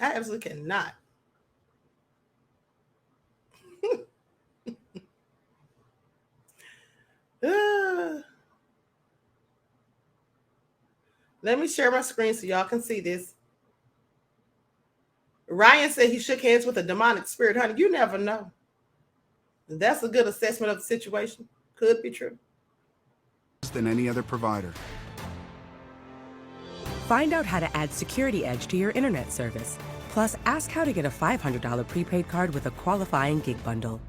I absolutely cannot. Let me share my screen so y'all can see this. Ryan said he shook hands with a demonic spirit. Honey, you never know. That's a good assessment of the situation. Could be true. Than any other provider. Find out how to add Security Edge to your internet service. Plus, ask how to get a $500 prepaid card with a qualifying gig bundle.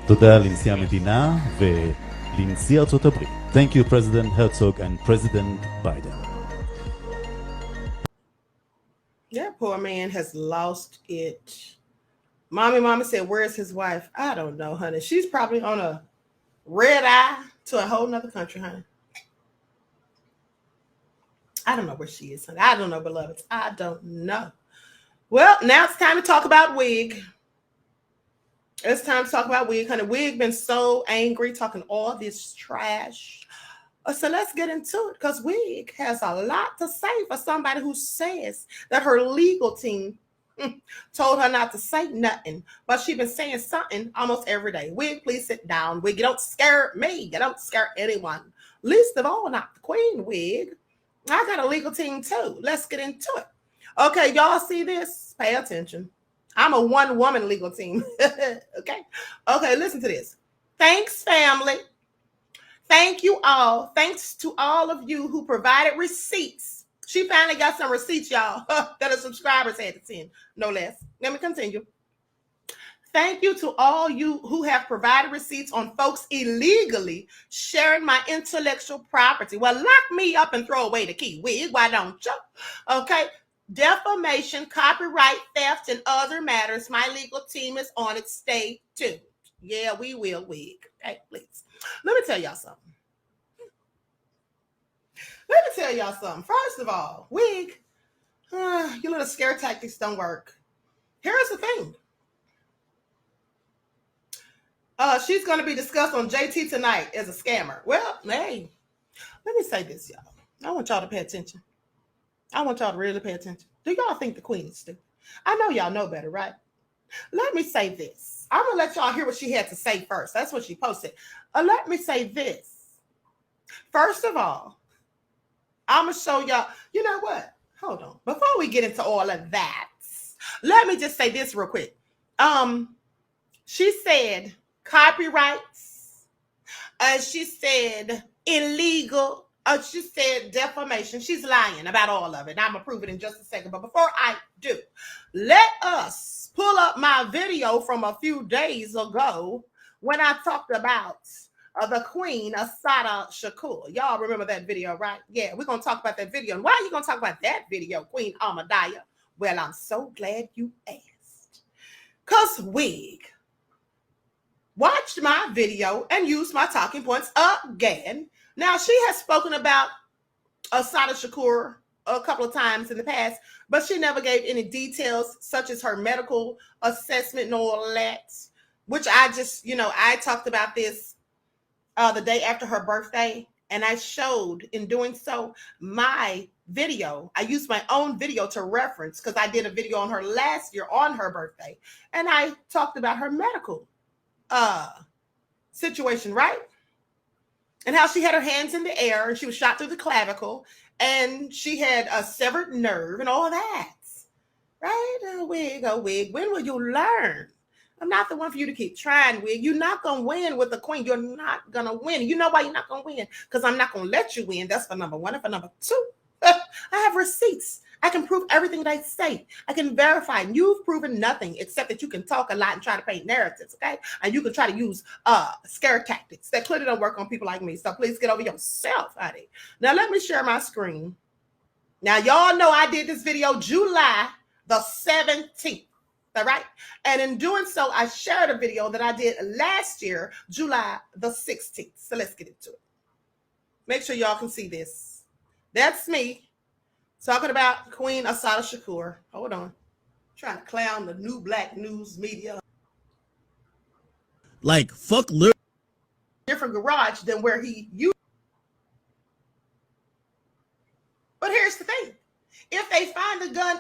תודה לנשיא המדינה ולנשיא ארצות הברית. Thank you, President Herzog and President Biden. That poor man has lost it. Mama said, where's his wife? I don't know, honey. She's probably on a red eye to a whole nother country, honey. I don't know where she is, honey. I don't know, beloveds. I don't know. Well, now it's time to talk about Wig. It's time to talk about Wig, honey. Wig been so angry talking all this trash. So let's get into it, because Wig has a lot to say for somebody who says that her legal team told her not to say nothing, but she been saying something almost every day. Wig, please sit down. Wig, you don't scare me. You don't scare anyone. Least of all, not the Queen, Wig. I got a legal team too. Let's get into it. Okay, y'all see this? Pay attention. I'm a one-woman legal team. Okay, listen to this. Thanks, family. Thank you all. Thanks to all of you who provided receipts. She finally got some receipts, y'all, that the subscribers had to send, no less. Let me continue. Thank you to all you who have provided receipts on folks illegally sharing my intellectual property. Well, lock me up and throw away the key. Wig, why don't you? Okay. Defamation, copyright theft, and other matters. My legal team is on it. Stay tuned. Yeah, we will, Wig. Okay, please. Let me tell y'all something. First of all, Wig, your little scare tactics don't work. Here's the thing. She's going to be discussed on JT tonight as a scammer. Well, hey, let me say this, y'all. I want y'all to pay attention. I want y'all to really pay attention. Do y'all think the Queen is stupid? I know y'all know better, right? Let me say this. I'm going to let y'all hear what she had to say first. That's what she posted. Let me say this. First of all, I'm going to show y'all. You know what? Hold on. Before we get into all of that, let me just say this real quick. She said copyrights. She said illegal. She said defamation. She's lying about all of it. I'm going to prove it in just a second. But before I do, let us pull up my video from a few days ago when I talked about the Queen, Assata Shakur. Y'all remember that video, right? Yeah, we're going to talk about that video. And why are you going to talk about that video, Queen AMAHDIYYAH? Well, I'm so glad you asked. Because Wig watched my video and used my talking points again. Now, she has spoken about Assata Shakur a couple of times in the past, but she never gave any details such as her medical assessment and all that, which I just, I talked about this the day after her birthday, and I showed in doing so my video. I used my own video to reference because I did a video on her last year on her birthday, and I talked about her medical situation, right? And how she had her hands in the air and she was shot through the clavicle and she had a severed nerve and all that. Right? Wig, when will you learn? I'm not the one for you to keep trying, Wig. You're not going to win with the Queen. You're not going to win. You know why you're not going to win? Because I'm not going to let you win. That's for number one. And for number two, I have receipts. I can prove everything that I say. I can verify. And you've proven nothing except that you can talk a lot and try to paint narratives, okay? And you can try to use scare tactics that clearly don't work on people like me. So please get over yourself, honey. Now, let me share my screen. Now, y'all know I did this video July the 17th, all right? And in doing so, I shared a video that I did last year, July the 16th. So let's get into it. Make sure y'all can see this. That's me. Talking about Queen Assata Shakur. Hold on. Trying to clown the new black news media. Like, fuck different garage than where he used.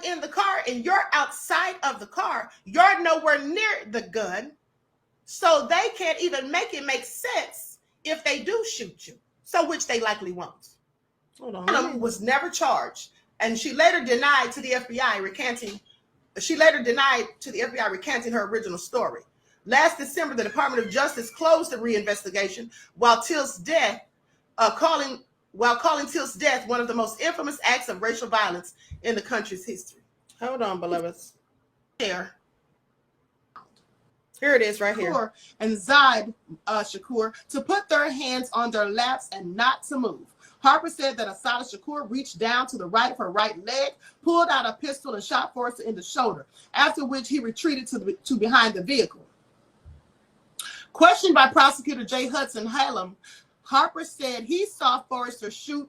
gun in the car and you're outside of the car, you're nowhere near the gun, so they can't even make it make sense if they do shoot you. So, which they likely won't. Hold on. Was never charged, and she later denied to the FBI recanting. She later denied to the FBI recanting her original story. Last December, the Department of Justice closed the reinvestigation while Till's death, calling Till's death one of the most infamous acts of racial violence in the country's history. Hold on, beloveds. Here it is right here. And Zaid Shakur to put their hands on their laps and not to move. Harper said that Assata Shakur reached down to the right of her right leg, pulled out a pistol, and shot Forrester in the shoulder, after which he retreated to behind the vehicle. Questioned by prosecutor J. Hudson Hallam, Harper said he saw Forrester shot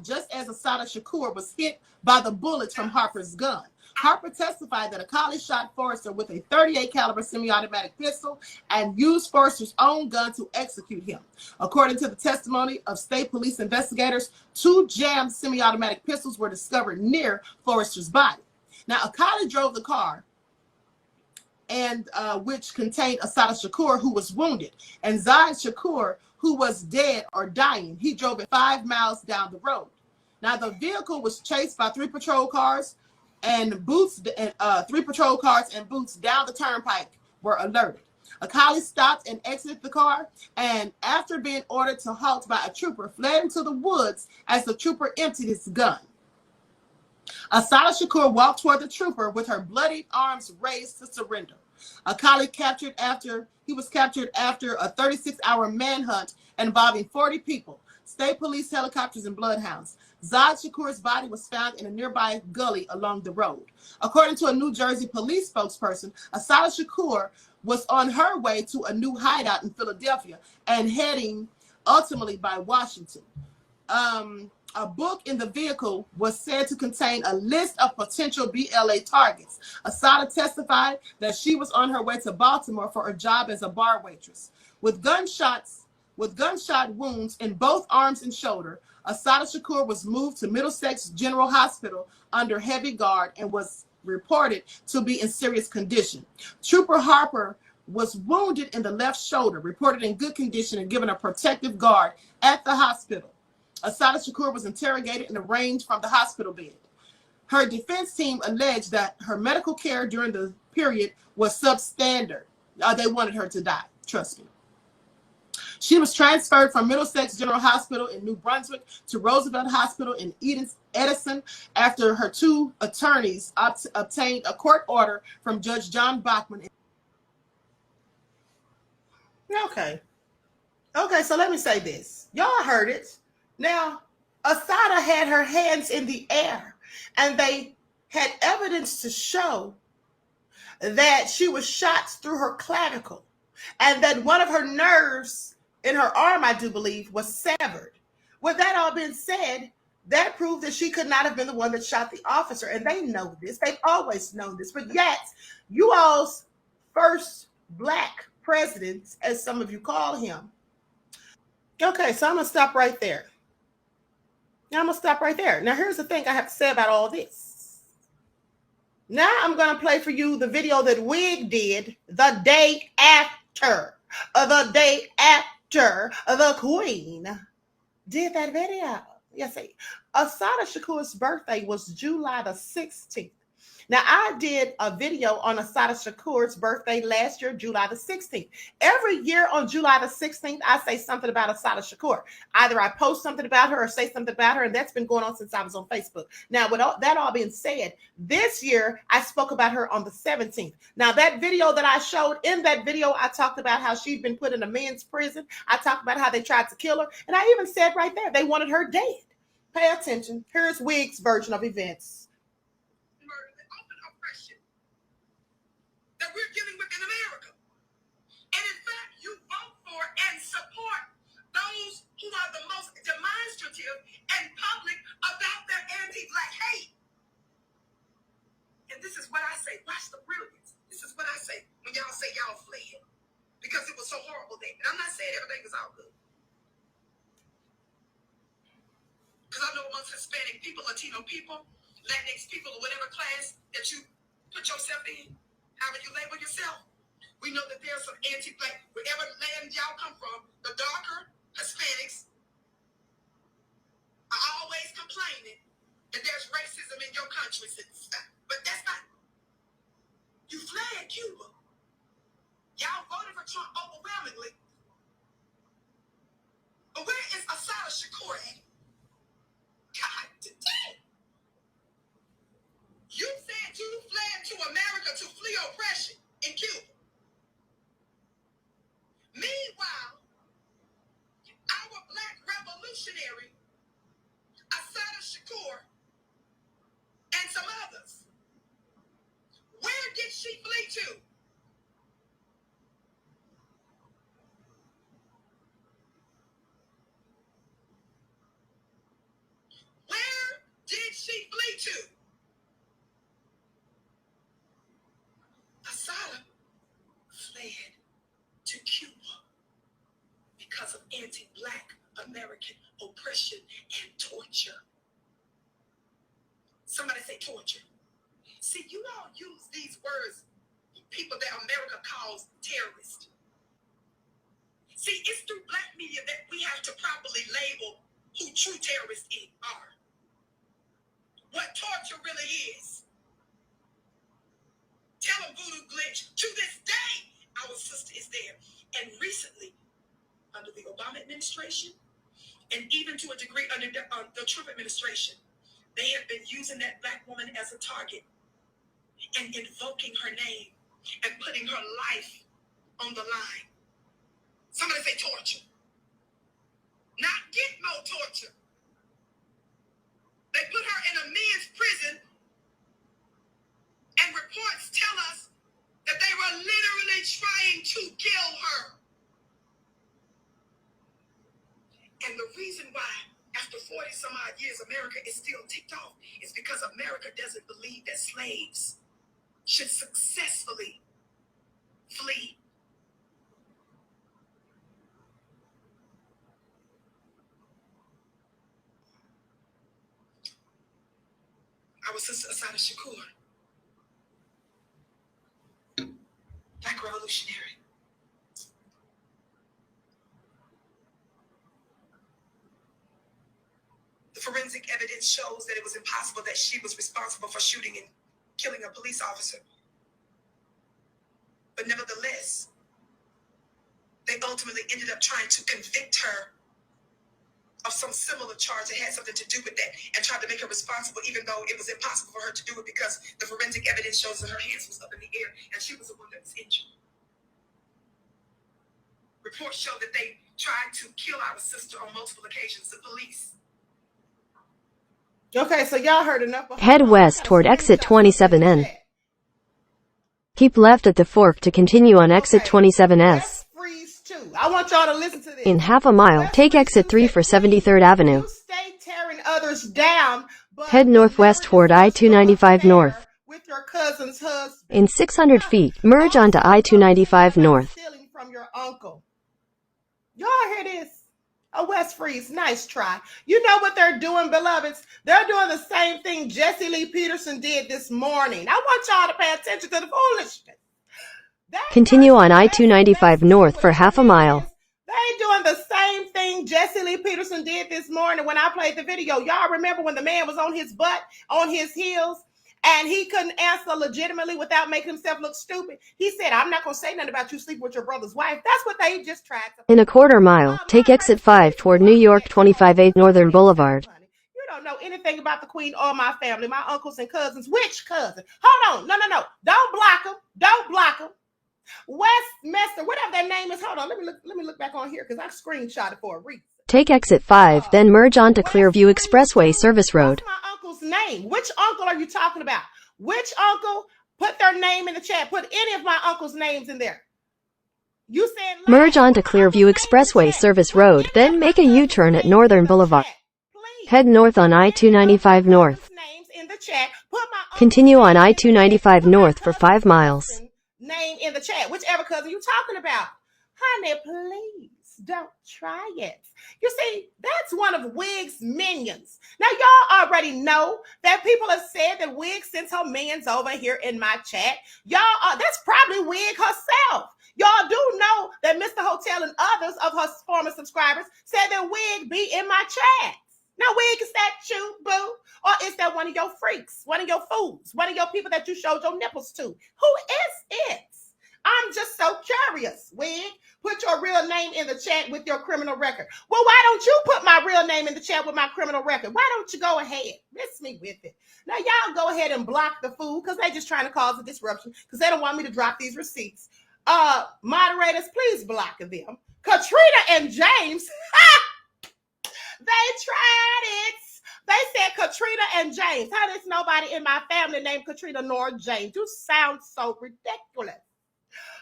just as Assata Shakur was hit by the bullets from Harper's gun. Harper testified that Akali shot Forrester with a .38 caliber semi-automatic pistol and used Forrester's own gun to execute him. According to the testimony of state police investigators, 2 jammed semi-automatic pistols were discovered near Forrester's body. Now, Akali drove the car, and which contained Assata Shakur, who was wounded, and Zaid Shakur, who was dead or dying. He drove it 5 miles down the road. Now, the vehicle was chased by 3 patrol cars, and boots, 3 patrol cars and boots down the turnpike were alerted. Akali stopped and exited the car, and after being ordered to halt by a trooper, fled into the woods as the trooper emptied his gun. Assata Shakur walked toward the trooper with her bloodied arms raised to surrender. Akali was captured after a 36-hour manhunt involving 40 people, state police helicopters, and bloodhounds. Zaid Shakur's body was found in a nearby gully along the road. According to a New Jersey police spokesperson, Assata Shakur was on her way to a new hideout in Philadelphia and heading ultimately by Washington. A book in the vehicle was said to contain a list of potential BLA targets. Assata testified that she was on her way to Baltimore for a job as a bar waitress. With gunshot wounds in both arms and shoulder, Assata Shakur was moved to Middlesex General Hospital under heavy guard and was reported to be in serious condition. Trooper Harper was wounded in the left shoulder, reported in good condition, and given a protective guard at the hospital. Assata Shakur was interrogated and arraigned from the hospital bed. Her defense team alleged that her medical care during the period was substandard. They wanted her to die, trust me. She was transferred from Middlesex General Hospital in New Brunswick to Roosevelt Hospital in Edison after her 2 attorneys obtained a court order from Judge John Bachman. Okay, so let me say this. Y'all heard it. Now, Assata had her hands in the air, and they had evidence to show that she was shot through her clavicle, and that one of her nerves in her arm, I do believe, was severed. With that all being said, that proved that she could not have been the one that shot the officer, and they know this. They've always known this, but yet, you all's first Black president, as some of you call him. Okay, so I'm going to stop right there. Now, here's the thing I have to say about all this. Now, I'm going to play for you the video that Wig did the day after. The Queen did that video. Yes, Assata Shakur's birthday was July the 16th. Now, I did a video on Assata Shakur's birthday last year, July the 16th. Every year on July the 16th, I say something about Assata Shakur. Either I post something about her or say something about her, and that's been going on since I was on Facebook. Now, with that all being said, this year, I spoke about her on the 17th. Now, that video that I showed, in that video, I talked about how she'd been put in a men's prison. I talked about how they tried to kill her, and I even said right there, they wanted her dead. Pay attention. Here's Wig's version of events. That we're dealing with in America. And in fact, you vote for and support those who are the most demonstrative and public about their anti-Black hate. And this is what I say. Watch the brilliance. This is what I say when y'all say y'all fled. Because it was so horrible then. And I'm not saying everything was all good. Because I know amongst Hispanic people, Latino people, Latinx people, or whatever class that you put yourself in, however you label yourself. We know that there's some anti-black, wherever land y'all come from, the darker Hispanics are always complaining that there's racism in your countries and stuff. But that's not, you fled Cuba. Y'all voted for Trump overwhelmingly. But where is Assata Shakur at? God damn. You said you fled to America to flee oppression in Cuba. Meanwhile, our black revolutionary, Assata Shakur, and some others, where did she flee to? Where did she flee to? Assata fled to Cuba because of anti-black American oppression and torture. Somebody say torture. See, you all use these words, people that America calls terrorists. See, it's through black media that we have to properly label who true terrorists are. What torture really is. Tell them Voodoo Glitch, to this day, our sister is there. And recently, under the Obama administration, and even to a degree under the Trump administration, they have been using that black woman as a target and invoking her name and putting her life on the line. Somebody say torture. Not Gitmo torture. They put her in a men's prison, and reports tell us that they were literally trying to kill her. And the reason why, after 40 some odd years, America is still ticked off is because America doesn't believe that slaves should successfully flee. Our sister Assata Shakur, black revolutionary. The forensic evidence shows that it was impossible that she was responsible for shooting and killing a police officer. But nevertheless, they ultimately ended up trying to convict her of some similar charge that had something to do with that, and tried to make her responsible, even though it was impossible for her to do it because the forensic evidence shows that her hands was up in the air and she was the one that was injured. Reports show that they tried to kill our sister on multiple occasions, the police. Okay, so y'all heard enough. Head west toward exit 27N. Keep left at the fork to continue on exit 27S. I want y'all to listen to this. In half a mile, take exit 3 for 73rd Avenue. You stay tearing others down, but head northwest toward I-295 North. With your cousin's husband. In 600 feet, merge onto I-295 North. Stealing from your uncle. Y'all hear this? A West Freeze, nice try. You know what they're doing, beloveds? They're doing the same thing Jesse Lee Peterson did this morning. I want y'all to pay attention to the foolishness. Continue on I-295 North for half a mile. They doing the same thing Jesse Lee Peterson did this morning when I played the video. Y'all remember when the man was on his butt, on his heels, and he couldn't answer legitimately without making himself look stupid? He said, I'm not going to say nothing about you sleeping with your brother's wife. That's what they just tried to. In a quarter mile, take exit 5 toward New York 25A Northern Boulevard. You don't know anything about the queen or my family, my uncles and cousins. Which cousin? Hold on. No. Don't block them. Don't block them. Westminster, whatever their name is. Hold on, let me look back on here because I screenshot it for a reason. Take exit 5, then merge onto Clearview Expressway Service Road. What's my uncle's name? Which uncle are you talking about? Which uncle? Put their name in the chat. Put any of my uncle's names in there. You said merge onto Clearview Expressway Service Road, then make a U-turn at Northern Boulevard. Head north on I-295 North. Continue on I-295 North for 5 miles. Name in the chat, whichever cousin you're talking about. Honey, please. Don't try it. You see, that's one of Wig's minions. Now, y'all already know that people have said that Wig sends her minions over here in my chat. That's probably Wig herself. Y'all do know that Mr. Hotel and others of her former subscribers said that Wig be in my chat. Now, Wig, is that you, boo? Or is that one of your freaks, one of your fools, one of your people that you showed your nipples to? Who is it? I'm just so curious, Wig. Put your real name in the chat with your criminal record. Well, why don't you put my real name in the chat with my criminal record? Why don't you go ahead? Miss me with it. Now, y'all go ahead and block the fool because they're just trying to cause a disruption because they don't want me to drop these receipts. Moderators, please block them. Katrina and James, they tried it. They said Katrina and James. How there's nobody in my family named Katrina nor James? You sound so ridiculous.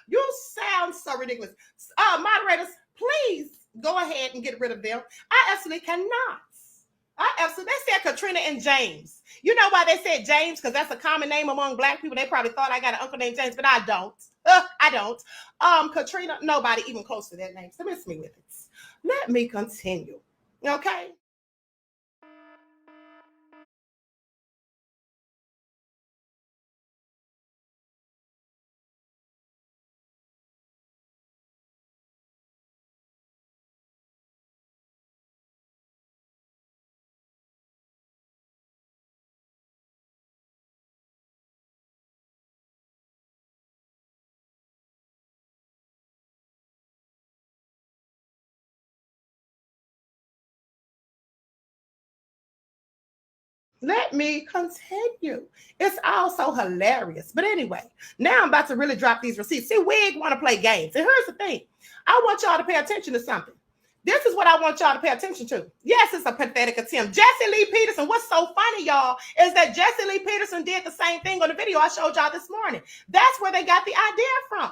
You sound so ridiculous. Moderators, please go ahead and get rid of them. I absolutely cannot. They said Katrina and James. You know why they said James? Because that's a common name among Black people. They probably thought I got an uncle named James, but I don't. I don't. Katrina, nobody even close to that name. So miss me with it. Let me continue. Okay. Let me continue. It's all so hilarious. But anyway, now I'm about to really drop these receipts. See, Wig want to play games. And here's the thing. I want y'all to pay attention to something. This is what I want y'all to pay attention to. Yes, it's a pathetic attempt. Jesse Lee Peterson, what's so funny, y'all, is that Jesse Lee Peterson did the same thing on the video I showed y'all this morning. That's where they got the idea from.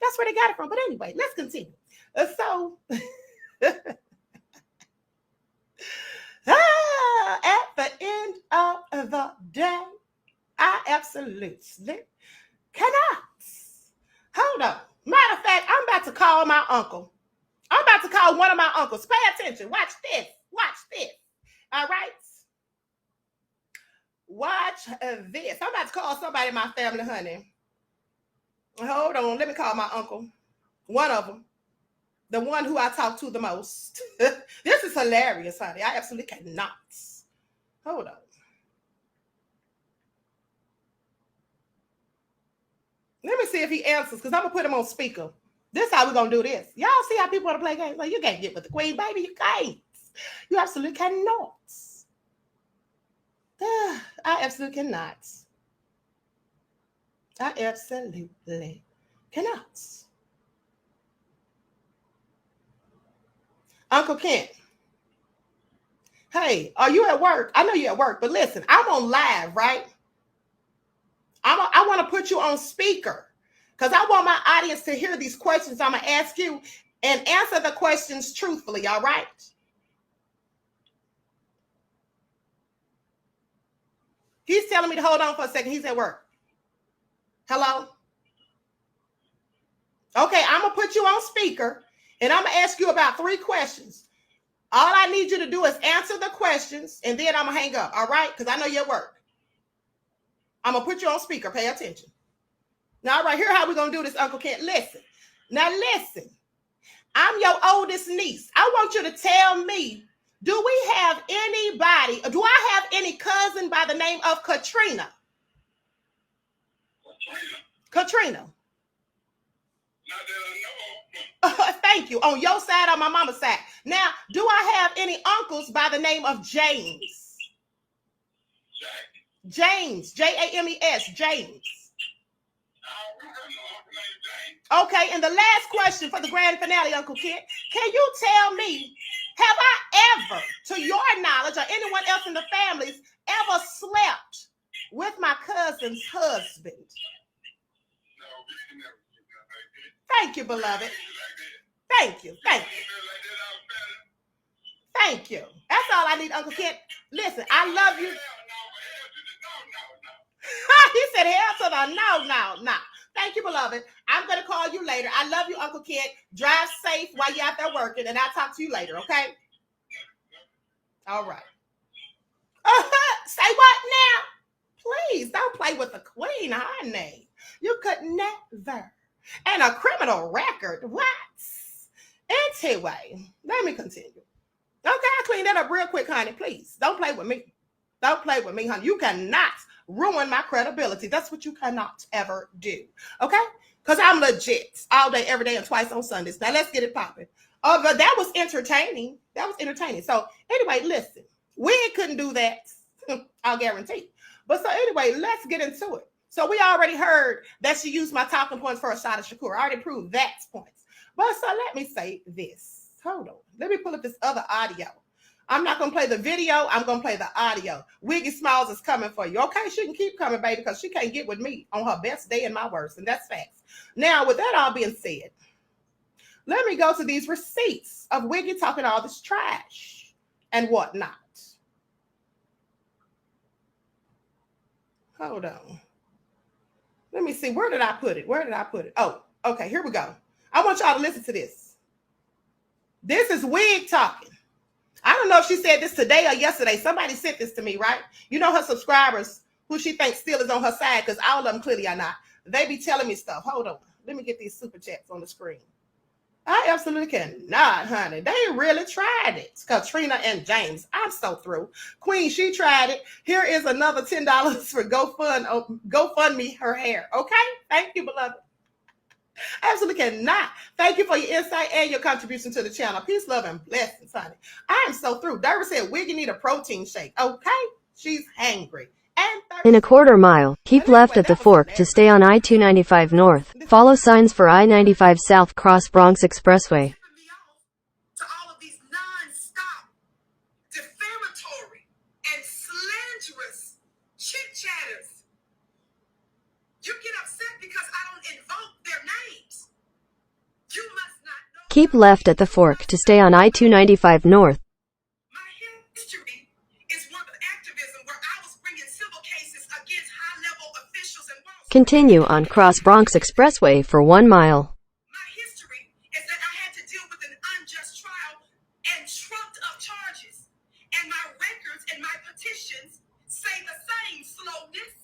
That's where they got it from. But anyway, let's continue. At the end of the day, I absolutely cannot. Hold on. Matter of fact, I'm about to call my uncle. I'm about to call one of my uncles. Pay attention. Watch this. Watch this. All right. Watch this. I'm about to call somebody in my family, honey. Hold on. Let me call my uncle. One of them. The one who I talk to the most. This is hilarious, honey. I absolutely cannot. Hold on. Let me see if he answers, because I'm going to put him on speaker. This is how we're going to do this. Y'all see how people want to play games? Like, you can't get with the queen, baby. You can't. You absolutely cannot. I absolutely cannot. I absolutely cannot. Uncle Kent. Hey, are you at work? I know you're at work, but listen, I'm on live, right? I want to put you on speaker because I want my audience to hear these questions I'm going to ask you and answer the questions truthfully, all right? He's telling me to hold on for a second. He's at work. Hello? Okay, I'm going to put you on speaker and I'm going to ask you about 3 questions. All I need you to do is answer the questions and then I'm going to hang up, all right? Because I know you're at work. I'm going to put you on speaker. Pay attention. Now, all right, here's how we're going to do this, Uncle Kent. Listen. Now, listen. I'm your oldest niece. I want you to tell me, do we have anybody, do I have any cousin by the name of Katrina? Katrina. Not that I know of. Thank you. On your side or my mama's side. Now, do I have any uncles by the name of James? James. James. James. Okay, and the last question for the grand finale, Uncle Kent. Can you tell me, have I ever, to your knowledge, or anyone else in the families, ever slept with my cousin's husband? Thank you, beloved. Thank you. Thank you. Thank you. That's all I need, Uncle Kent. Listen, I love you. He said hell to the no. Thank you, beloved. I'm going to call you later. I love you, Uncle Kid. Drive safe while you're out there working, and I'll talk to you later, okay? All right. Say what now? Please don't play with the queen, honey. You could never. And a criminal record. What? Anyway, let me continue. Okay, I clean that up real quick, honey. Please don't play with me. Don't play with me, honey. You cannot ruin my credibility. That's what you cannot ever do. Okay? Because I'm legit all day, every day, and twice on Sundays. Now let's get it popping. But that was entertaining. That was entertaining. So anyway, listen. We couldn't do that. I'll guarantee. But so anyway, let's get into it. So we already heard that she used my talking points for a shot of Shakur. I already proved that point. But so let me say this. Hold on. Let me pull up this other audio. I'm not going to play the video. I'm going to play the audio. Wiggy Smalls is coming for you. Okay, she can keep coming, baby, because she can't get with me on her best day and my worst. And that's facts. Now, with that all being said, let me go to these receipts of Wiggy talking all this trash and whatnot. Hold on. Let me see. Where did I put it? Where did I put it? Oh, okay. Here we go. I want y'all to listen to this. This is Wig talking. I don't know if she said this today or yesterday. Somebody sent this to me, right? You know her subscribers who she thinks still is on her side, because all of them clearly are not. They be telling me stuff. Hold on. Let me get these super chats on the screen. I absolutely cannot, honey. They really tried it. Katrina and James. I'm so through. Queen, she tried it. Here is another $10 for GoFundMe her hair. Okay? Thank you, beloved. I absolutely cannot. Thank you for your insight and your contribution to the channel. Peace, love, and blessings, honey. I am so through. Derby said, Wiggy need a protein shake. Okay? She's hangry. In a quarter mile, keep left at the fork to stay on I-295 North. Follow signs for I-95 South cross Bronx Expressway. To all of these non-stop, defamatory, and slanderous chit-chatters. You get upset because I don't invoke their names. You must not know. Keep left at the fork to stay on I-295 North. My history is one of activism where I was bringing civil cases against high-level officials and Wall Street. Continue on cross Bronx Expressway for 1 mile. My history is that I had to deal with an unjust trial and trumped up charges. And my records and my petitions say the same. Slowness.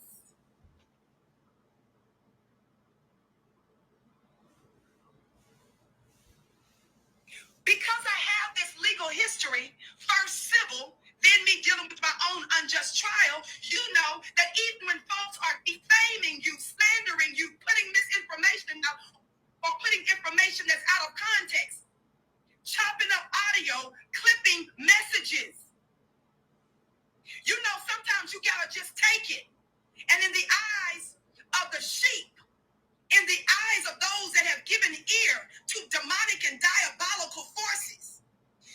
Because I have this legal history, first civil, then me dealing with my own unjust trial, you know that even when folks are defaming you, slandering you, putting misinformation out, or putting information that's out of context, chopping up audio, clipping messages, you know sometimes you gotta just take it. And in the eyes of the sheep, in the eyes of those that have given ear to demonic and diabolical forces,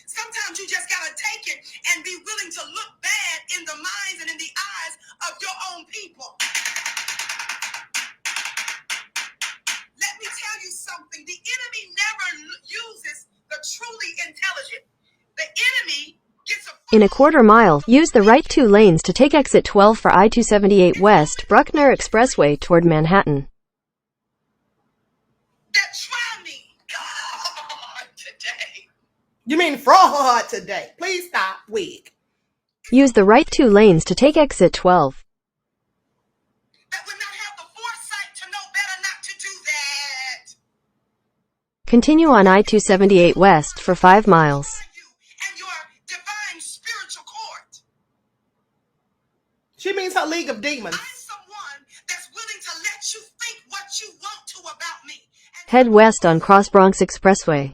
sometimes you just got to take it and be willing to look bad in the minds and in the eyes of your own people. Let me tell you something. The enemy never uses the truly intelligent. The enemy gets a... In a quarter mile, use the right 2 lanes to take exit 12 for I-278 West, Bruckner Expressway toward Manhattan. That try me, God, today. You mean fraud today? Please stop, Wig. Use the right 2 lanes to take exit 12. That would not have the foresight to know better not to do that. Continue on I-278 West for 5 miles. You and your divine spiritual court. She means her League of Demons. I'm someone that's willing to let you think what you want to about me. Head west on Cross Bronx Expressway.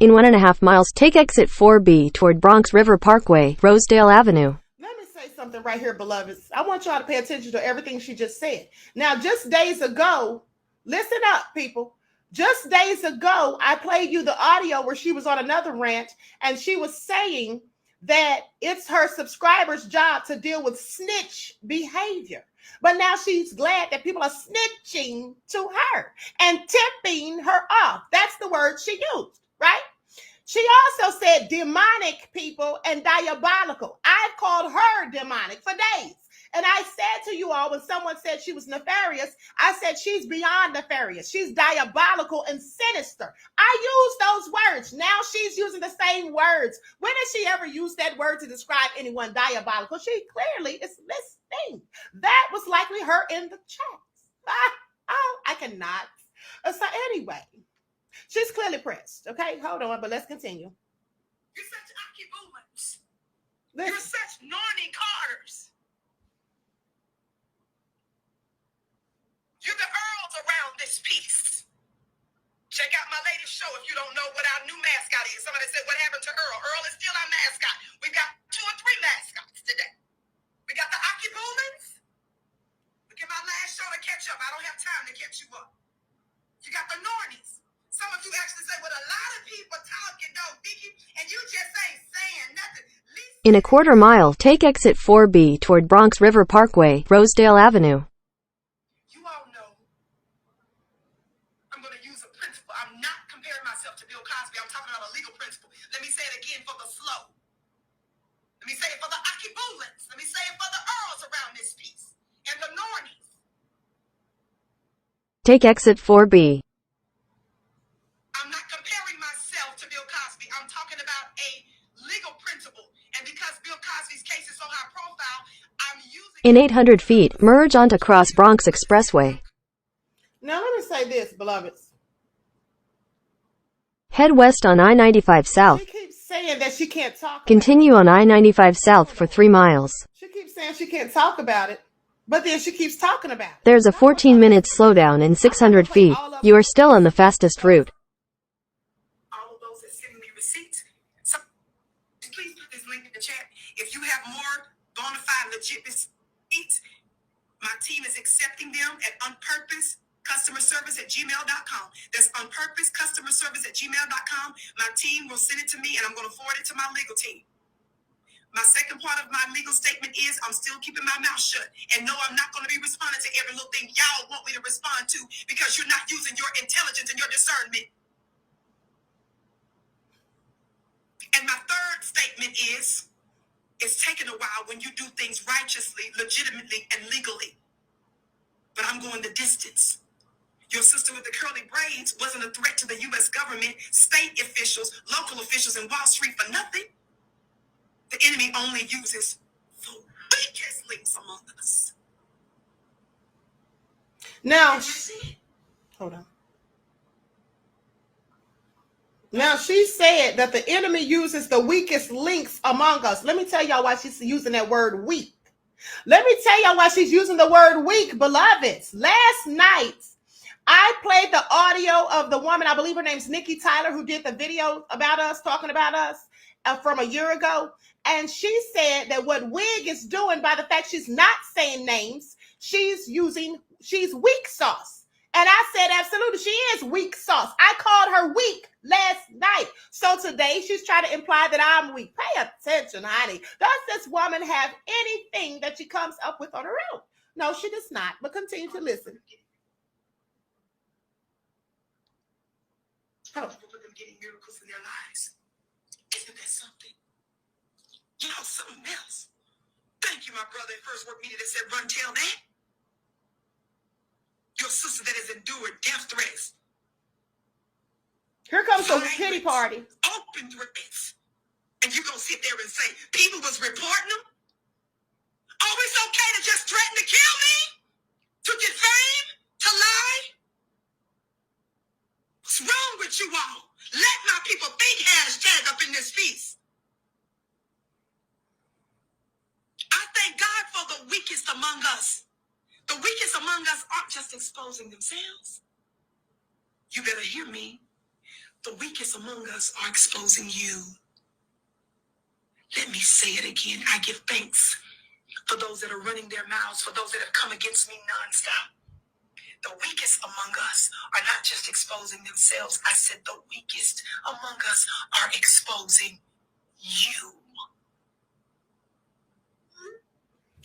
In 1.5 miles, take exit 4B toward Bronx River Parkway, Rosedale Avenue. Let me say something right here, beloveds. I want y'all to pay attention to everything she just said. Now, just days ago, listen up, people. Just days ago, I played you the audio where she was on another rant, and she was saying that it's her subscribers' job to deal with snitch behavior. But now she's glad that people are snitching to her and tipping her off. That's the word she used, right? She also said demonic people and diabolical. I've called her demonic for days. And I said to you all, when someone said she was nefarious, I said she's beyond nefarious. She's diabolical and sinister. I used those words. Now she's using the same words. When has she ever used that word to describe anyone diabolical? She clearly is listening. That was likely her in the chat. I cannot. So anyway, she's clearly pressed. Okay, hold on, but let's continue. You're such occupants. You're such Narnie Carters. You're the Earls around this piece. Check out my latest show if you don't know what our new mascot is. Somebody said, what happened to Earl? Earl is still our mascot. We've got 2 or 3 mascots today. We got the occupants. Look at my last show to catch up. I don't have time to catch you up. You got the Nornies. Some of you actually say, well, a lot of people talking, don't Vicky, and you just ain't saying nothing. In a quarter mile, take exit 4B toward Bronx River Parkway, Rosedale Avenue. You all know I'm going to use a principle. I'm not comparing myself to Bill Cosby. I'm talking about a legal principle. Let me say it again for the slow. Let me say it for the occupants. Let me say it for the Earls around this piece and the Nornies. Take exit 4B. I'm not comparing myself to Bill Cosby. I'm talking about a legal principle. And because Bill Cosby's case is so high profile, I'm using... In 800 feet, merge onto Cross Bronx Expressway. Now let me say this, beloveds. Head west on I-95 South. She keeps saying that she can't talk. Continue on I-95 South for 3 miles. She keeps saying she can't talk about it, but then she keeps talking about it. There's a 14-minute slowdown in 600 feet. You are still on the fastest route. All of those that send me receipts. So please put this link in the chat. If you have more bona fide legit receipts, my team is accepting them at onpurposecustomerservice@gmail.com. That's onpurposecustomerservice@gmail.com. My team will send it to me and I'm going to forward it to my legal team. My second part of my legal statement is I'm still keeping my mouth shut. And no, I'm not going to be responding to every little thing y'all want me to respond to because you're not using your intelligence and your discernment. And my third statement is it's taken a while when you do things righteously, legitimately, and legally. But I'm going the distance. Your sister with the curly braids wasn't a threat to the U.S. government, state officials, local officials, and Wall Street for nothing. The enemy only uses the weakest links among us. Now, hold on. Now, she said that the enemy uses the weakest links among us. Let me tell y'all why she's using that word weak. Let me tell y'all why she's using the word weak, beloveds. Last night, I played the audio of the woman, I believe her name's Nikki Tyler, who did the video about us, talking about us from a year ago. And she said that what Wig is doing, by the fact she's not saying names, she's weak sauce. And I said, absolutely, she is weak sauce. I called her weak last night. So today she's trying to imply that I'm weak. Pay attention, honey. Does this woman have anything that she comes up with on her own? No, she does not, but continue to listen. People are getting miracles in their lives. Isn't that something? You know, something else. Thank you, my brother at First Work Media that said, run, tell that. Your sister that has endured death threats. Here comes the pity party. Open threats. And you're going to sit there and say, people was reporting them? Oh, it's okay to just threaten to kill me? To defame? To lie? What's wrong with you all? Let my people think hashtag up in this piece. I thank God for the weakest among us. The weakest among us aren't just exposing themselves. You better hear me. The weakest among us are exposing you. Let me say it again. I give thanks for those that are running their mouths, for those that have come against me nonstop. The weakest among us are not just exposing themselves. I said the weakest among us are exposing you.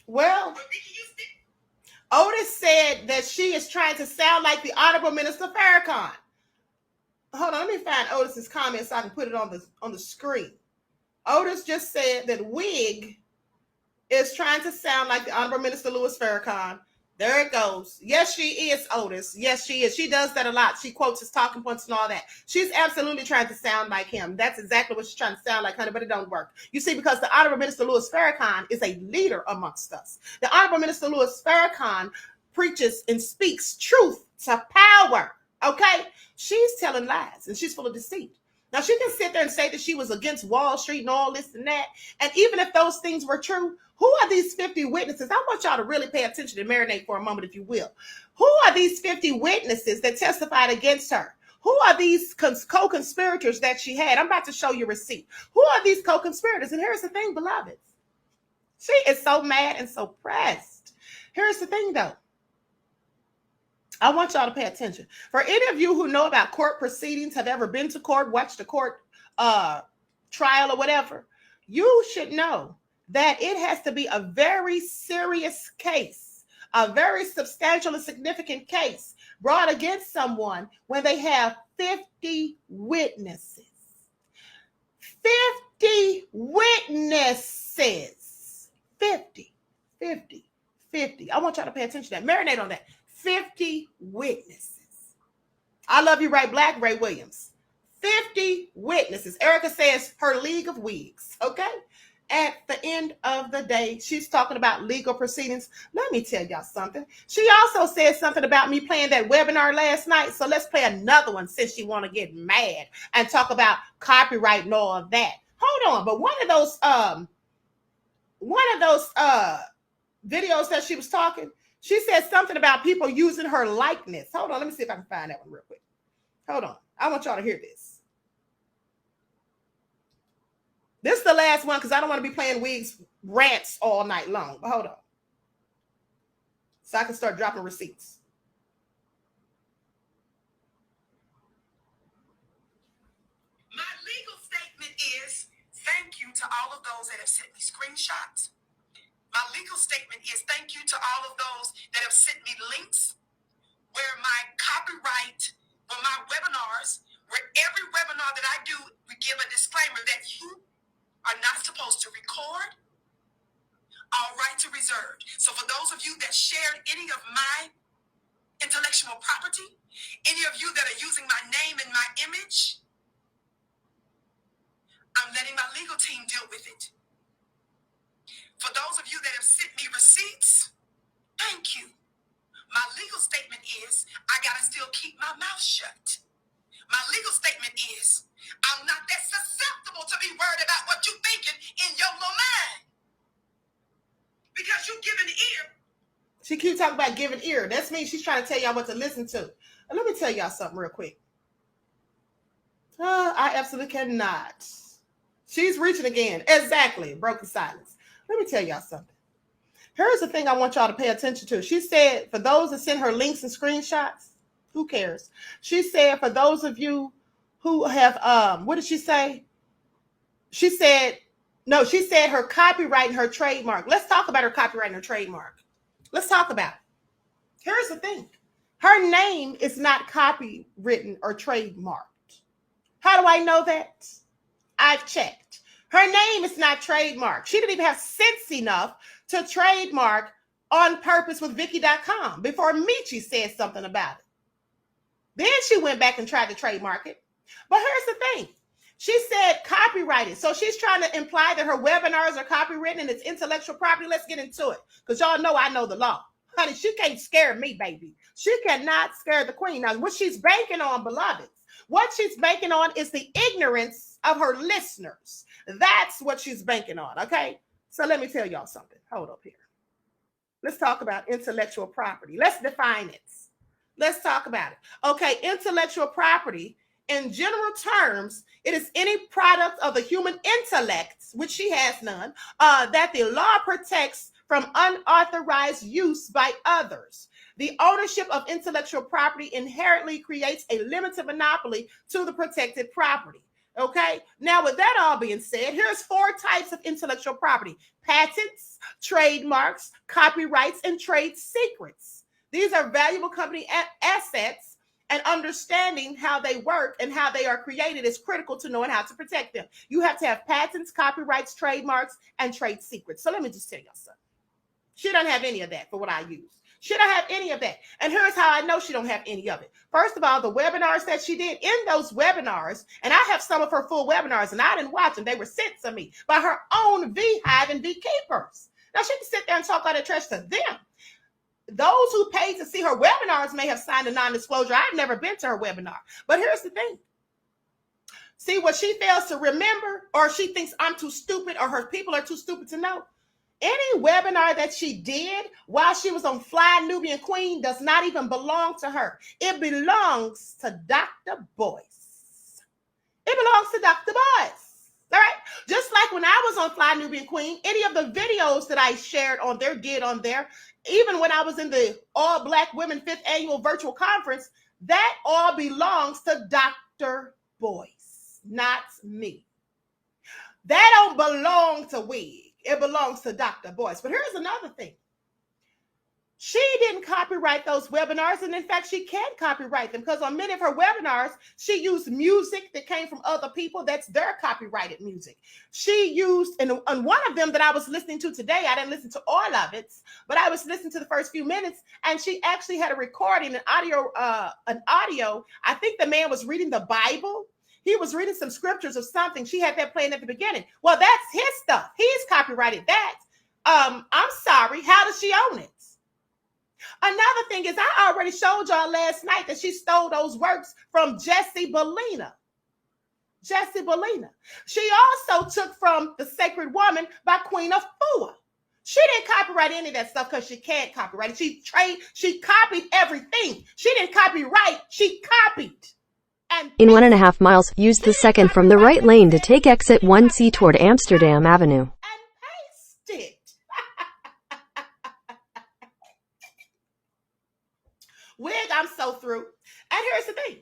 Well, Otis said that she is trying to sound like the Honorable Minister Farrakhan. Hold on, let me find Otis's comment so I can put it on the screen. Otis just said that Wig is trying to sound like the Honorable Minister Louis Farrakhan. There it goes. Yes, she is, Otis. Yes, she is. She does that a lot. She quotes his talking points and all that. She's absolutely trying to sound like him. That's exactly what she's trying to sound like, honey, but it don't work. You see, because the Honorable Minister Louis Farrakhan is a leader amongst us. The Honorable Minister Louis Farrakhan preaches and speaks truth to power, okay? She's telling lies, and she's full of deceit. Now, she can sit there and say that she was against Wall Street and all this and that, and even if those things were true, who are these 50 witnesses? I want y'all to really pay attention and marinate for a moment, if you will. Who are these 50 witnesses that testified against her? Who are these co-conspirators that she had? I'm about to show you a receipt. Who are these co-conspirators? And here's the thing, beloveds. She is so mad and so pressed. Here's the thing, though. I want y'all to pay attention. For any of you who know about court proceedings, have ever been to court, watched a court trial or whatever, you should know that it has to be a very serious case, a very substantial and significant case brought against someone when they have 50 witnesses. 50 witnesses. 50. I want y'all to pay attention to that. Marinate on that. 50 witnesses. I love you, right, Black Ray Williams. 50 witnesses. Erica says her league of wigs, okay? At the end of the day, she's talking about legal proceedings. Let me tell y'all something. She also said something about me playing that webinar last night. So let's play another one since she want to get mad and talk about copyright and all of that. Hold on. But one of those videos that she was talking, she said something about people using her likeness. Hold on. Let me see if I can find that one real quick. Hold on. I want y'all to hear this. This is the last one because I don't want to be playing wigs rants all night long. But hold on. So I can start dropping receipts. My legal statement is thank you to all of those that have sent me screenshots. My legal statement is thank you to all of those that have sent me links where my copyright, where my webinars, where every webinar that I do, we give a disclaimer that you are not supposed to record. All rights are reserved. So for those of you that shared any of my intellectual property, any of you that are using my name and my image, I'm letting my legal team deal with it. For those of you that have sent me receipts, thank you. My legal statement is I gotta still keep my mouth shut. My legal statement is I'm not that susceptible to be worried about what you're thinking in your little mind. Because you give an ear. She keeps talking about giving ear. That's me. She's trying to tell y'all what to listen to. And let me tell y'all something real quick. I absolutely cannot. She's reaching again. Exactly. Broken silence. Let me tell y'all something. Here's the thing I want y'all to pay attention to. She said, for those that send her links and screenshots, who cares? She said, for those of you who have, what did she say? She said her copyright and her trademark. Let's talk about her copyright and her trademark. Let's talk about it. Here's the thing. Her name is not copywritten or trademarked. How do I know that? I've checked. Her name is not trademarked. She didn't even have sense enough to trademark On Purpose with Vicky.com before Michi said something about it. Then she went back and tried to trademark it. But here's the thing. She said copyrighted. So she's trying to imply that her webinars are copywritten and it's intellectual property. Let's get into it. Because y'all know I know the law. Honey, she can't scare me, baby. She cannot scare the queen. Now, what she's banking on, beloveds, what she's banking on is the ignorance of her listeners. That's what she's banking on, okay? So let me tell y'all something. Hold up here. Let's talk about intellectual property. Let's define it. Let's talk about it. Okay, intellectual property, in general terms, it is any product of the human intellect, which she has none, that the law protects from unauthorized use by others. The ownership of intellectual property inherently creates a limited monopoly to the protected property. Okay, now with that all being said, here's 4 types of intellectual property: patents, trademarks, copyrights, and trade secrets. These are valuable company assets and understanding how they work and how they are created is critical to knowing how to protect them. You have to have patents, copyrights, trademarks, and trade secrets. So let me just tell y'all something. She doesn't have any of that for what I use. She don't have any of that. And here's how I know she don't have any of it. First of all, the webinars that she did, in those webinars, and I have some of her full webinars, and I didn't watch them. They were sent to me by her own beehive and beekeepers. Now, she can sit there and talk all that trash to them. Those who paid to see her webinars may have signed a non-disclosure. I've never been to her webinar. But here's the thing. See, what she fails to remember, or she thinks I'm too stupid, or her people are too stupid to know, any webinar that she did while she was on Fly Nubian Queen does not even belong to her. It belongs to Dr. Boyce. It belongs to Dr. Boyce. All right? Just like when I was on Fly Nubian Queen, any of the videos that I shared on there, did on there, even when I was in the All Black Women 5th Annual Virtual Conference, that all belongs to Dr. Boyce, not me. That don't belong to Wig. It belongs to Dr. Boyce. But here's another thing. She didn't copyright those webinars, and in fact, she can't copyright them because on many of her webinars, she used music that came from other people. That's their copyrighted music. She used, and on one of them that I was listening to today, I didn't listen to all of it, but I was listening to the first few minutes, and she actually had a recording, an audio. I think the man was reading the Bible. He was reading some scriptures or something. She had that playing at the beginning. Well, that's his stuff. He's copyrighted that. I'm sorry. How does she own it? Another thing is, I already showed y'all last night that she stole those works from Jessie Bellina. Jessie Bellina. She also took from The Sacred Woman by Queen of Fua. She didn't copyright any of that stuff because she can't copyright it. She copied everything. She didn't copyright, she copied. In 1.5 miles, use the second from the right lane to take exit 1C toward Amsterdam Avenue. And paste it. Wig, I'm so through. And here's the thing.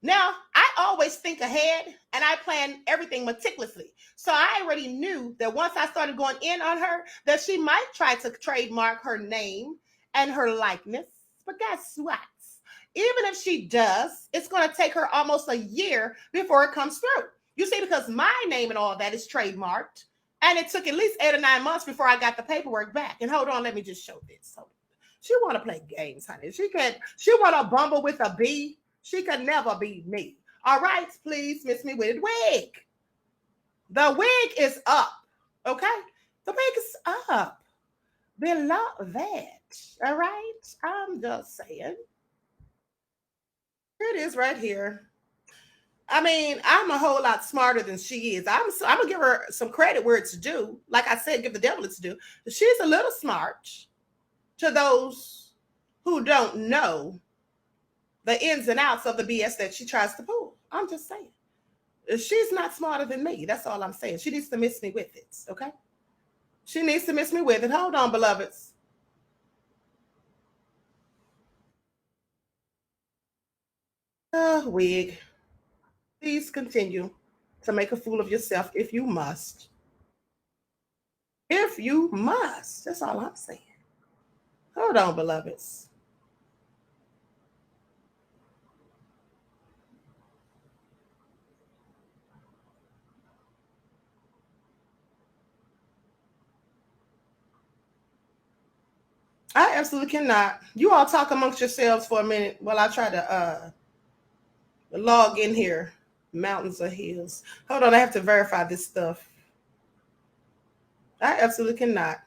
Now, I always think ahead and I plan everything meticulously. So I already knew that once I started going in on her, that she might try to trademark her name and her likeness. But guess what? Even if she does, it's going to take her almost a year before it comes through. You see, because my name and all that is trademarked. And it took at least 8 or 9 months before I got the paperwork back. And hold on, let me just show this. She want to play games, honey. She want to bumble with a bee. She could never be me. All right, please miss me with it. Wig. The wig is up. Okay? The wig is up. Below that. All right? I'm just saying. Here it is right here. I mean, I'm a whole lot smarter than she is. I'm going to give her some credit where it's due. Like I said, give the devil its due. She's a little smart to those who don't know the ins and outs of the BS that she tries to pull. I'm just saying. She's not smarter than me. That's all I'm saying. She needs to miss me with it, okay? She needs to miss me with it. Hold on, beloveds. Wig, please continue to make a fool of yourself if you must. If you must. That's all I'm saying. Hold on, beloveds. I absolutely cannot. You all talk amongst yourselves for a minute while I try to log in here. Mountains or hills. Hold on, I have to verify this stuff. I absolutely cannot.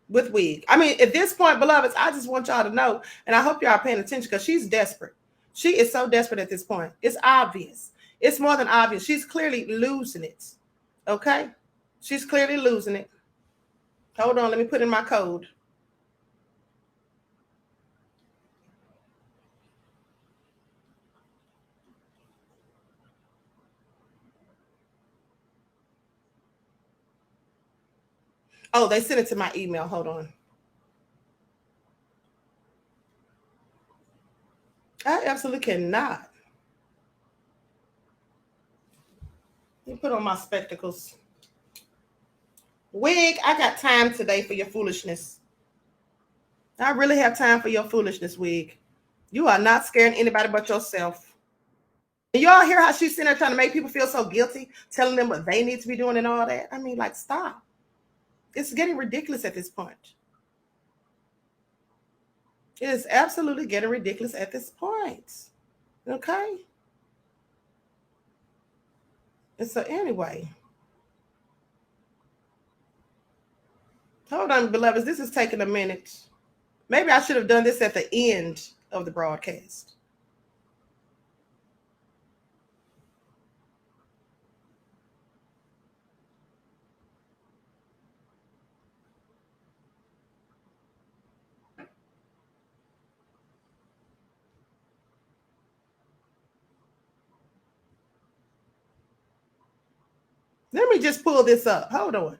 With Wig. I mean, at this point, beloveds, I just want y'all to know, and I hope y'all are paying attention because she's desperate. She is so desperate at this point. It's obvious. It's more than obvious. She's clearly losing it. Okay? She's clearly losing it. Hold on, let me put in my code. Oh, they sent it to my email. Hold on. I absolutely cannot. Let me put on my spectacles. Wig, I got time today for your foolishness. I really have time for your foolishness, Wig. You are not scaring anybody but yourself. And y'all hear how she's sitting there trying to make people feel so guilty, telling them what they need to be doing and all that. I mean, like, stop. It's getting ridiculous at this point. It is absolutely getting ridiculous at this point. Okay? And so anyway, hold on, beloveds. This is taking a minute. Maybe I should have done this at the end of the broadcast. Let me just pull this up. Hold on.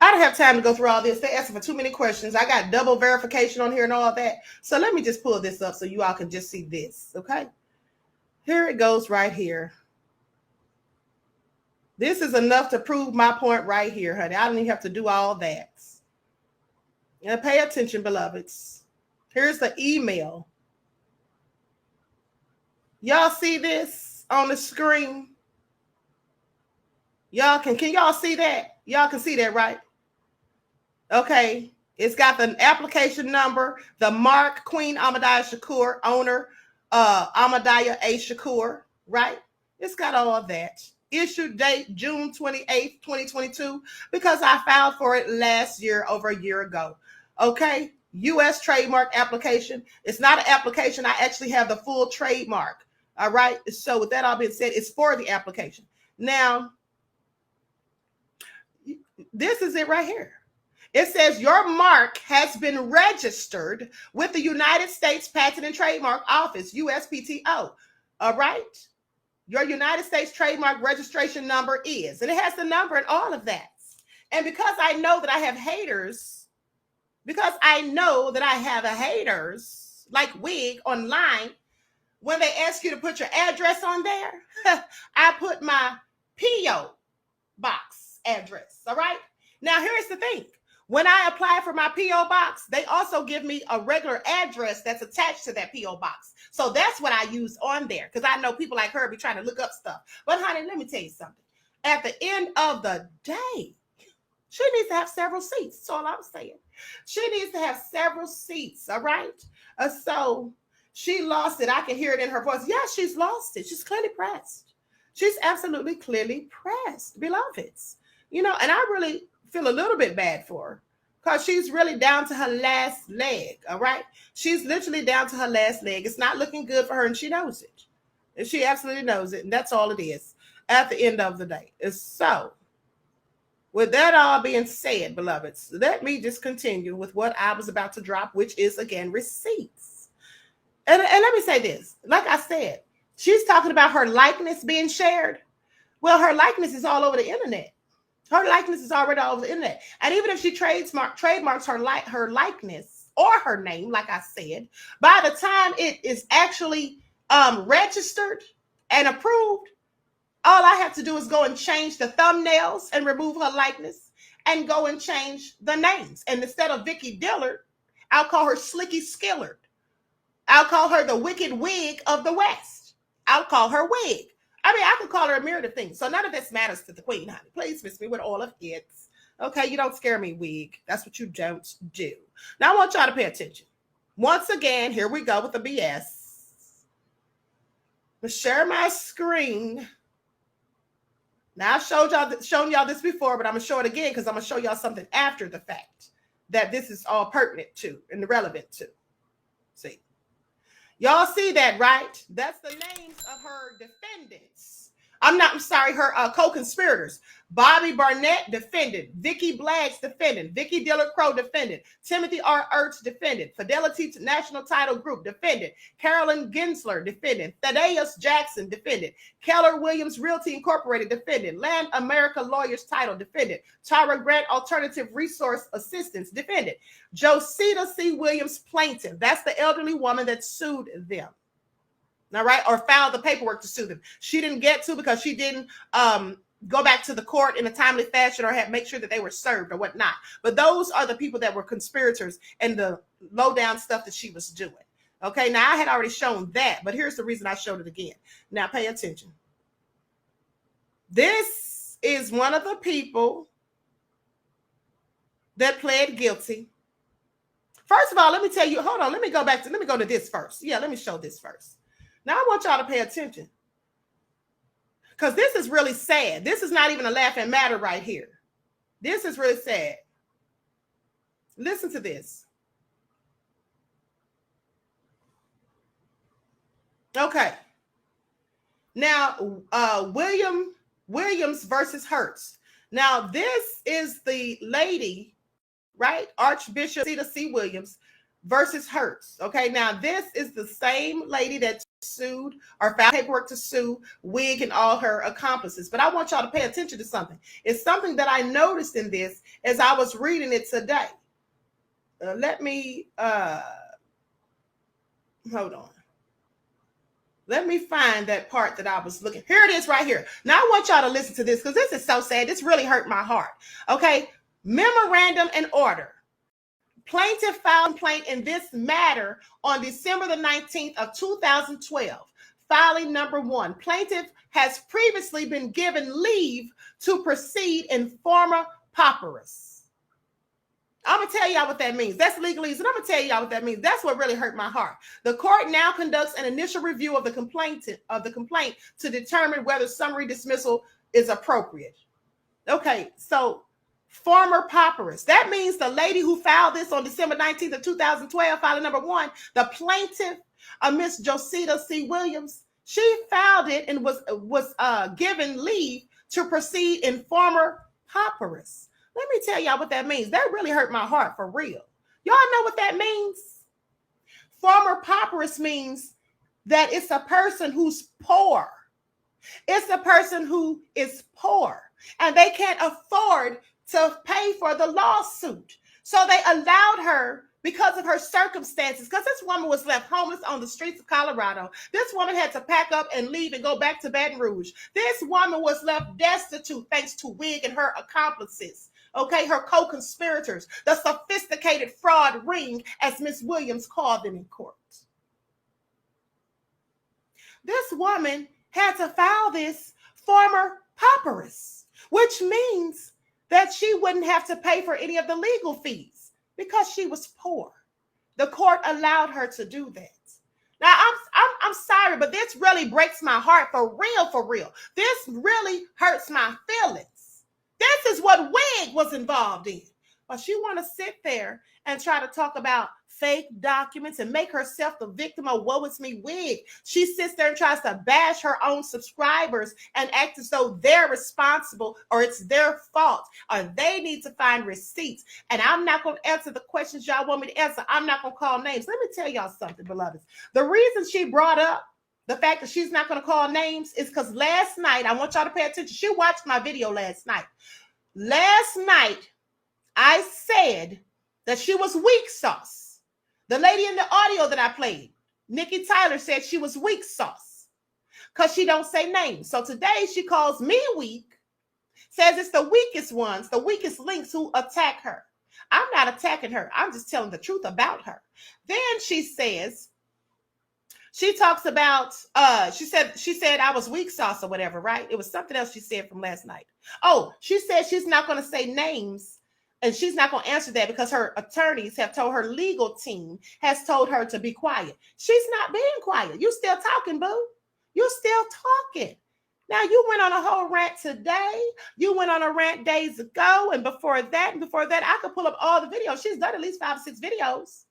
I don't have time to go through all this. They're asking for too many questions. I got double verification on here and all that. So let me just pull this up so you all can just see this. Okay. Here it goes right here. This is enough to prove my point right here, honey. I don't even have to do all that. Now pay attention, beloveds. Here's the email. Y'all see this on the screen? Y'all can y'all see that? Y'all can see that, right? Okay. It's got the application number, the mark, Queen AMAHDIYYAH Shakur, owner, AMAHDIYYAH A. Shakur, right? It's got all of that. Issue date, June 28th, 2022, because I filed for it last year, over a year ago. Okay. U.S. trademark application. It's not an application. I actually have the full trademark. All right. So with that all being said, it's for the application. Now, this is it right here. It says your mark has been registered with the United States Patent and Trademark Office, USPTO. All right. Your United States trademark registration number is, and it has the number and all of that. And because I know that I have haters, like Wig online, when they ask you to put your address on there, I put my P.O. box address. All right. Now, here's the thing. When I apply for my P.O. box, they also give me a regular address that's attached to that P.O. box. So that's what I use on there, because I know people like her be trying to look up stuff. But honey, let me tell you something. At the end of the day, she needs to have several seats. That's all I'm saying. She needs to have several seats. All right. So she lost it. I can hear it in her voice. Yeah, she's lost it. She's clearly pressed. She's absolutely clearly pressed, beloveds. You know, and I really feel a little bit bad for her, because she's really down to her last leg. All right. She's literally down to her last leg. It's not looking good for her, and she knows it. And she absolutely knows it. And that's all it is at the end of the day. So with that all being said, beloveds, let me just continue with what I was about to drop, which is, again, receipts. And let me say this. Like I said, she's talking about her likeness being shared. Well, her likeness is all over the internet. Her likeness is already all over the internet. And even if she trademarks her likeness or her name, like I said, by the time it is actually registered and approved, all I have to do is go and change the thumbnails and remove her likeness and go and change the names. And instead of Vicky Dillard, I'll call her Slicky Skillard. I'll call her the Wicked Wig of the West. I'll call her Wig. I mean, I could call her a myriad of things. So none of this matters to the queen, honey. Please miss me with all of it. Okay, you don't scare me, Wig. That's what you don't do. Now I want y'all to pay attention. Once again, here we go with the BS. I'm gonna share my screen. Now I've shown y'all this before, but I'm gonna show it again because I'm gonna show y'all something after the fact that this is all pertinent to and relevant to. See. Y'all see that, right? That's the names of her defendants. Her co-conspirators. Bobby Barnett, defendant. Vicky Blaggs, defendant. Vicky Dillard Crow, defendant. Timothy R. Ertz, defendant. Fidelity National Title Group, defendant. Carolyn Gensler, defendant. Thaddeus Jackson, defendant. Keller Williams Realty Incorporated, defendant. Land America Lawyers Title, defendant. Tyra Grant Alternative Resource Assistance, defendant. Josita C. Williams, plaintiff. That's the elderly woman that sued them. All right, or filed the paperwork to sue them. She didn't get to because she didn't go back to the court in a timely fashion or make sure that they were served or whatnot. But those are the people that were conspirators and the low down stuff that she was doing. Okay, now I had already shown that, but here's the reason I showed it again. Now pay attention. This is one of the people that pled guilty. First of all, let me tell you, hold on, let me go to this first. Yeah, let me show this first. Now I want y'all to pay attention, because this is really sad. This is not even a laughing matter right here. This is really sad. Listen to this. Okay. Now, Williams versus Hertz. Now, this is the lady, right? Archbishop Cedar C. Williams versus Hertz. Okay, now this is the same lady that sued or filed paperwork to sue Wig and all her accomplices. But I want y'all to pay attention to something. It's something that I noticed in this as I was reading it today. Let me hold on. Let me find that part that I was looking. Here it is right here. Now I want y'all to listen to this, because this is so sad. This really hurt my heart. Okay. Memorandum and order. Plaintiff filed a complaint in this matter on December the 19th of 2012. Filing number 1. Plaintiff has previously been given leave to proceed in forma pauperis. I'm going to tell y'all what that means. That's legalese, and I'm going to tell y'all what that means. That's what really hurt my heart. The court now conducts an initial review of the complaint to determine whether summary dismissal is appropriate. Okay, so former pauperis. That means the lady who filed this on December 19th of 2012, filing number 1, the plaintiff, Miss Josita C. Williams, she filed it and was given leave to proceed in former pauperis. Let me tell y'all what that means. That really hurt my heart, for real. Y'all know what that means? Former pauperis means that it's a person who's poor. It's a person who is poor, and they can't afford to pay for the lawsuit. So they allowed her, because of her circumstances, because this woman was left homeless on the streets of Colorado. This woman had to pack up and leave and go back to Baton Rouge. This woman was left destitute thanks to Wig and her accomplices. Okay, her co-conspirators, the sophisticated fraud ring, as Miss Williams called them in court. This woman had to file this former pauperis, which means that she wouldn't have to pay for any of the legal fees because she was poor. The court allowed her to do that. Now, I'm sorry, but this really breaks my heart, for real, for real. This really hurts my feelings. This is what Wig was involved in. But she want to sit there and try to talk about fake documents and make herself the victim of woe is me Wig. She sits there and tries to bash her own subscribers and act as though they're responsible or it's their fault or they need to find receipts. And I'm not going to answer the questions y'all want me to answer. I'm not going to call names. Let me tell y'all something, beloveds. The reason she brought up the fact that she's not going to call names is because last night, I want y'all to pay attention. She watched my video last night. Last night, I said that she was weak sauce. The lady in the audio that I played, Nikki Tyler, said she was weak sauce because she don't say names. So today she calls me weak, says it's the weakest ones, the weakest links who attack her. I'm not attacking her. I'm just telling the truth about her. Then she says, she talks about, she said I was weak sauce or whatever, right? It was something else she said from last night. Oh, she said she's not going to say names and she's not going to answer that because her attorneys have told her legal team has told her to be quiet. She's not being quiet. You still talking, boo. You're still talking. Now, you went on a whole rant today. You went on a rant days ago. And before that, I could pull up all the videos. She's done at least 5 or 6 videos.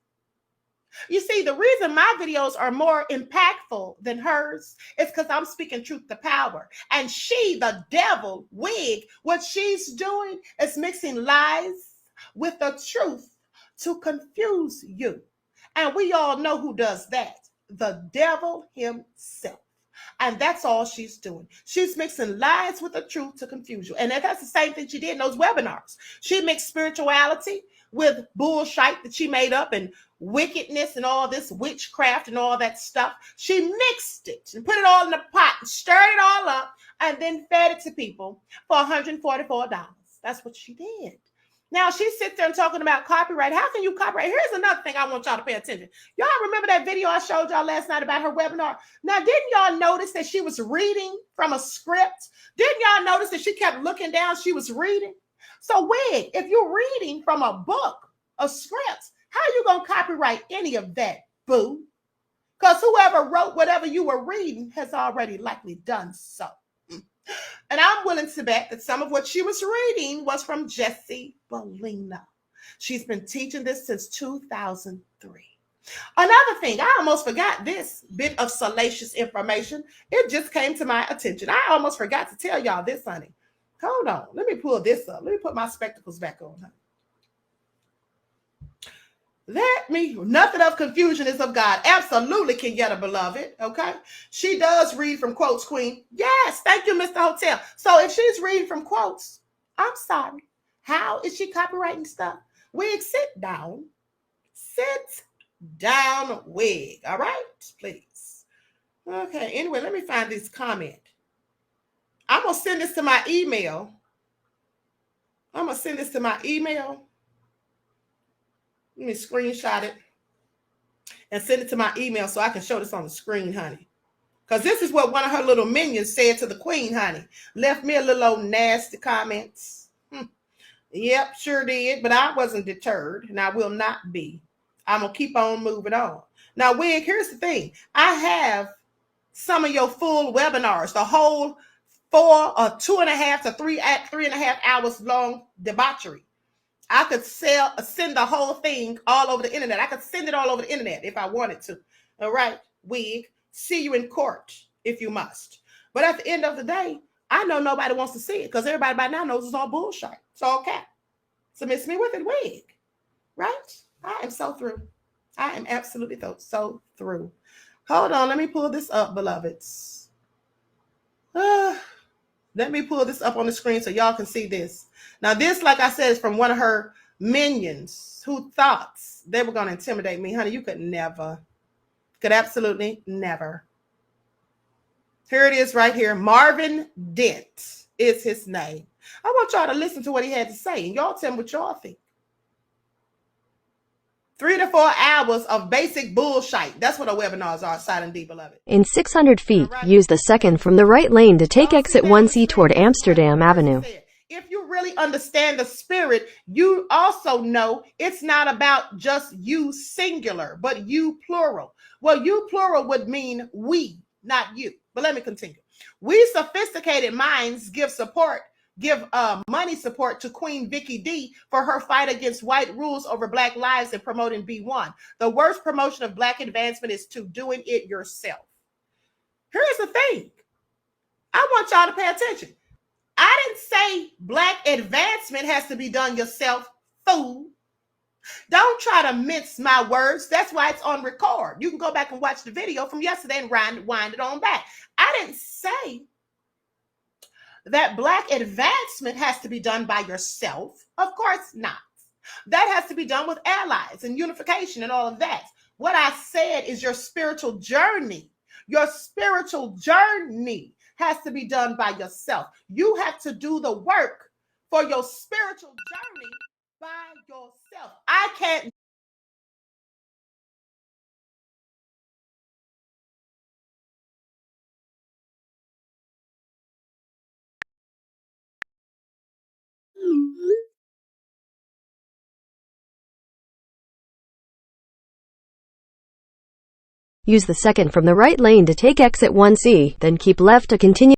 You see, the reason my videos are more impactful than hers is because I'm speaking truth to power. And she, the devil, Wig, what she's doing is mixing lies with the truth to confuse you. And we all know who does that. The devil himself. And that's all she's doing. She's mixing lies with the truth to confuse you. And that's the same thing she did in those webinars. She mixed spirituality with bullshit that she made up and wickedness and all this witchcraft and all that stuff. She mixed it and put it all in a pot and stirred it all up and then fed it to people for $144. That's what she did. Now she sits there and talking about copyright. How can you copyright? Here's another thing I want y'all to pay attention. Y'all remember that video I showed y'all last night about her webinar? Now, didn't y'all notice that she was reading from a script? Didn't y'all notice that she kept looking down? She was reading. So Wig, if you're reading from a book, a script, how are you going to copyright any of that, boo? Because whoever wrote whatever you were reading has already likely done so. And I'm willing to bet that some of what she was reading was from Jessie Bellina. She's been teaching this since 2003. Another thing, I almost forgot this bit of salacious information. It just came to my attention. I almost forgot to tell y'all this, honey. Hold on. Let me pull this up. Let me put my spectacles back on, honey. Nothing of confusion is of God. Absolutely, Kenyatta, beloved. Okay. She does read from quotes, Queen. Yes. Thank you, Mr. Hotel. So if she's reading from quotes, I'm sorry. How is she copywriting stuff? Wig, sit down. Sit down, Wig. All right, please. Okay. Anyway, let me find this comment. I'm going to send this to my email. Let me screenshot it and send it to my email so I can show this on the screen, honey. Because this is what one of her little minions said to the queen, honey. Left me a little old nasty comments. Yep, sure did. But I wasn't deterred, and I will not be. I'm going to keep on moving on. Now, Wig, here's the thing. I have some of your full webinars, the whole 2.5 to 3.5 hours long debauchery. I could send the whole thing all over the internet. I could send it all over the internet if I wanted to. All right, Wig, see you in court if you must. But at the end of the day, I know nobody wants to see it because everybody by now knows it's all bullshit. It's all cap. So miss me with it, Wig. Right? I am so through. I am absolutely so through. Hold on. Let me pull this up, beloveds. Let me pull this up on the screen so y'all can see this. Now, this, like I said, is from one of her minions who thought they were going to intimidate me. Honey, you could absolutely never. Here it is right here. Marvin Dent is his name. I want y'all to listen to what he had to say, and y'all tell me what y'all think. 3 to 4 hours of basic bullshit. That's what our webinars are, Silent D, beloved. In 600 feet, use the second from the right lane to take exit 1C toward Amsterdam Avenue. If you really understand the spirit, you also know it's not about just you singular, but you plural. Well, you plural would mean we, not you. But let me continue. We sophisticated minds give money support to Queen Vicky D for her fight against white rules over Black lives and promoting B1. The worst promotion of Black advancement is to doing it yourself. Here's the thing. I want y'all to pay attention. I didn't say Black advancement has to be done yourself, fool. Don't try to mince my words. That's why it's on record. You can go back and watch the video from yesterday and wind it on back. I didn't say that Black advancement has to be done by yourself. Of course not. That has to be done with allies and unification and all of that. What I said is your spiritual journey. Your spiritual journey has to be done by yourself. You have to do the work for your spiritual journey by yourself. I can't. Use the second from the right lane to take exit 1C, then keep left to continue.